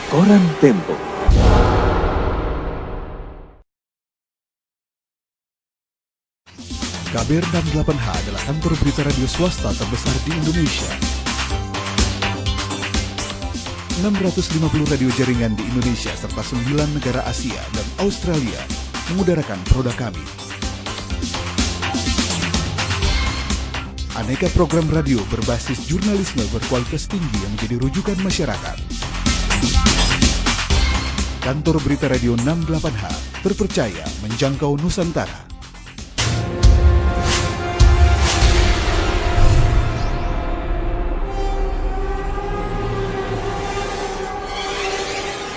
Koran Tempo. KBR 68H adalah kantor berita radio swasta terbesar di Indonesia. 650 radio jaringan di Indonesia serta 9 negara Asia dan Australia mengudarakan produk kami. Aneka program radio berbasis jurnalisme berkualitas tinggi yang menjadi rujukan masyarakat. Kantor berita radio 68H terpercaya menjangkau Nusantara.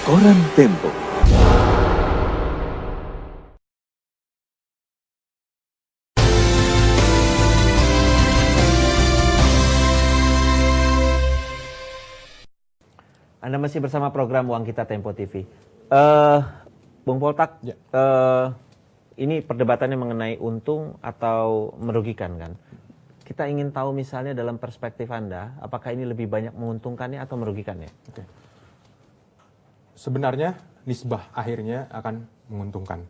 Koran Tempo. Anda masih bersama program Uang Kita Tempo TV. Bung Poltak, Ya. Ini perdebatannya mengenai untung atau merugikan kan? Kita ingin tahu misalnya dalam perspektif Anda, apakah ini lebih banyak menguntungkannya atau merugikannya? Oke. Sebenarnya nisbah akhirnya akan menguntungkan.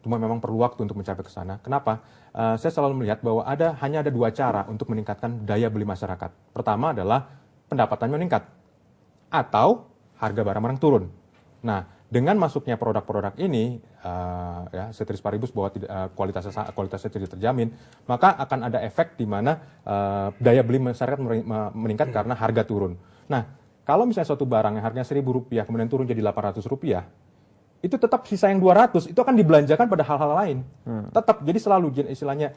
Cuma memang perlu waktu untuk mencapai ke sana. Kenapa? Saya selalu melihat bahwa hanya ada dua cara untuk meningkatkan daya beli masyarakat. Pertama adalah pendapatannya meningkat atau harga barang-barang turun. Nah, dengan masuknya produk-produk ini, ceteris paribus bahwa kualitasnya tidak terjamin, maka akan ada efek di mana daya beli masyarakat meningkat karena harga turun. Nah, kalau misalnya suatu barang yang harganya Rp1.000 kemudian turun jadi Rp800, itu tetap sisa yang 200 itu akan dibelanjakan pada hal-hal lain. Tetap, jadi selalu istilahnya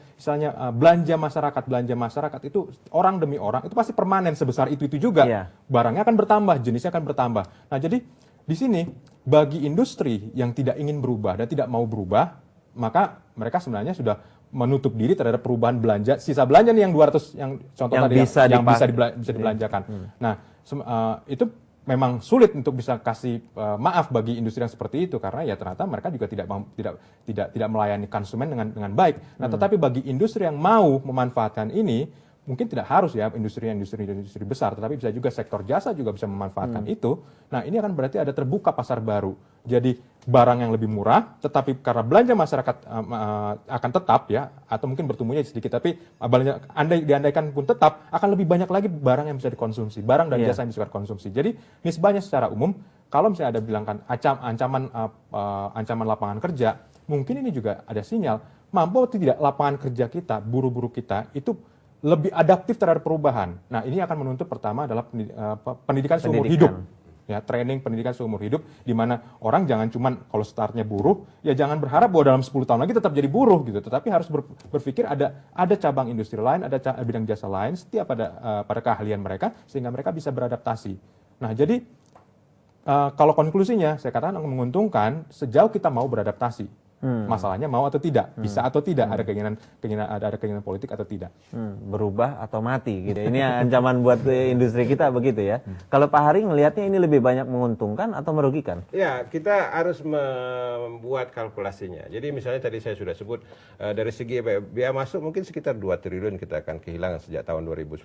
belanja masyarakat itu orang demi orang itu pasti permanen sebesar itu juga. Iya. Barangnya akan bertambah, jenisnya akan bertambah. Nah, jadi di sini bagi industri yang tidak ingin berubah dan tidak mau berubah, maka mereka sebenarnya sudah menutup diri terhadap perubahan belanja, sisa belanja nih yang 200 yang contoh Yang tadi bisa bisa dibelanjakan. Nah, itu memang sulit untuk bisa kasih maaf bagi industri yang seperti itu karena ya ternyata mereka juga tidak melayani konsumen dengan baik. Nah, tetapi bagi industri yang mau memanfaatkan ini mungkin tidak harus ya industri besar, tetapi bisa juga sektor jasa juga bisa memanfaatkan itu. Nah, ini akan berarti ada terbuka pasar baru. Jadi barang yang lebih murah, tetapi karena belanja masyarakat akan tetap ya, atau mungkin bertumbuhnya sedikit, tapi diandaikan pun tetap akan lebih banyak lagi barang yang bisa dikonsumsi, barang dan jasa yang bisa dikonsumsi. Jadi nisbahnya secara umum, kalau misalnya ada bilangkan ancaman lapangan kerja, mungkin ini juga ada sinyal mampu atau tidak lapangan kerja kita, buruh-buruh kita itu lebih adaptif terhadap perubahan. Nah, ini akan menuntut pertama adalah pendidikan seumur hidup. Ya, training pendidikan seumur hidup di mana orang jangan cuman kalau startnya buruh, ya jangan berharap bahwa dalam 10 tahun lagi tetap jadi buruh gitu. Tetapi harus berpikir ada cabang industri lain, ada bidang jasa lain setiap pada keahlian mereka sehingga mereka bisa beradaptasi. Nah, jadi kalau konklusinya saya katakan menguntungkan sejauh kita mau beradaptasi. Masalahnya mau atau tidak, bisa atau tidak, ada keinginan politik atau tidak. Berubah atau mati gitu. Ini ancaman buat industri kita begitu ya. Kalau Pak Hari melihatnya ini lebih banyak menguntungkan atau merugikan? Ya, kita harus membuat kalkulasinya. Jadi misalnya tadi saya sudah sebut dari segi biaya masuk mungkin sekitar 2 triliun kita akan kehilangan sejak tahun 2010.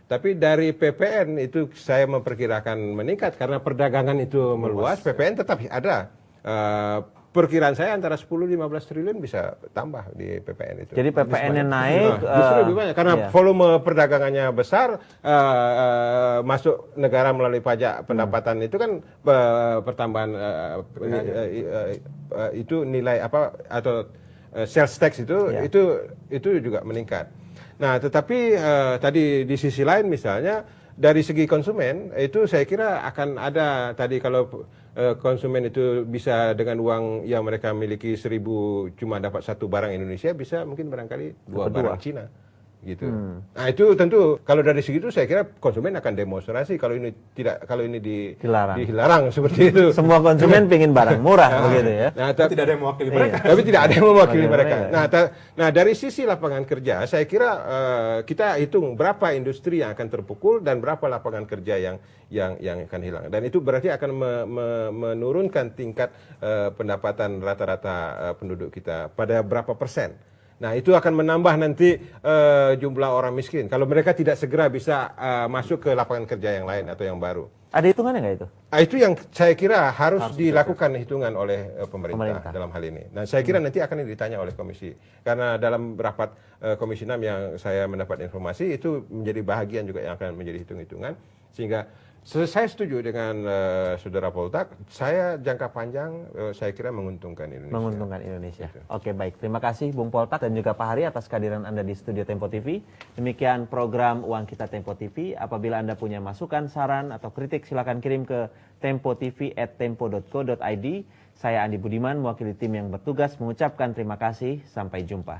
Tapi dari PPN itu saya memperkirakan meningkat karena perdagangan itu meluas, PPN tetap ada. Perkiraan saya antara 10-15 triliun bisa tambah di PPN itu. Jadi PPN-nya naik. Justru lebih banyak karena volume perdagangannya besar, masuk negara melalui pajak pendapatan itu kan pertambahan itu nilai apa atau sales tax itu juga meningkat. Nah, tetapi tadi di sisi lain misalnya dari segi konsumen itu saya kira akan ada tadi kalau konsumen itu bisa dengan uang yang mereka miliki 1.000 cuma dapat satu barang Indonesia, bisa mungkin barangkali 2 barang Cina gitu. Nah, itu tentu kalau dari segi itu saya kira konsumen akan demonstrasi kalau ini dilarang seperti itu. Semua konsumen pingin barang murah begitu ya. Nah, tidak ada yang mewakili mereka. Tapi tidak ada yang mewakili mereka. Nah, dari sisi lapangan kerja saya kira kita hitung berapa industri yang akan terpukul dan berapa lapangan kerja yang akan hilang. Dan itu berarti akan menurunkan tingkat pendapatan rata-rata penduduk kita pada berapa persen. Nah, itu akan menambah nanti jumlah orang miskin kalau mereka tidak segera bisa masuk ke lapangan kerja yang lain atau yang baru. Ada hitungannya nggak itu? Itu yang saya kira harus dilakukan hitungan oleh pemerintah dalam hal ini. Nah, saya kira nanti akan ditanya oleh komisi. Karena dalam rapat Komisi 6 yang saya mendapat informasi, itu menjadi bahagian juga yang akan menjadi hitung-hitungan. Sehingga saya setuju dengan Saudara Poltak, saya jangka panjang saya kira menguntungkan Indonesia. Menguntungkan Indonesia. Gitu. Oke, baik. Terima kasih Bung Poltak dan juga Pak Hari atas kehadiran Anda di studio Tempo TV. Demikian program Uang Kita Tempo TV. Apabila Anda punya masukan, saran, atau kritik, silakan kirim ke tempotv@tempo.co.id. Saya Andi Budiman, mewakili tim yang bertugas mengucapkan terima kasih. Sampai jumpa.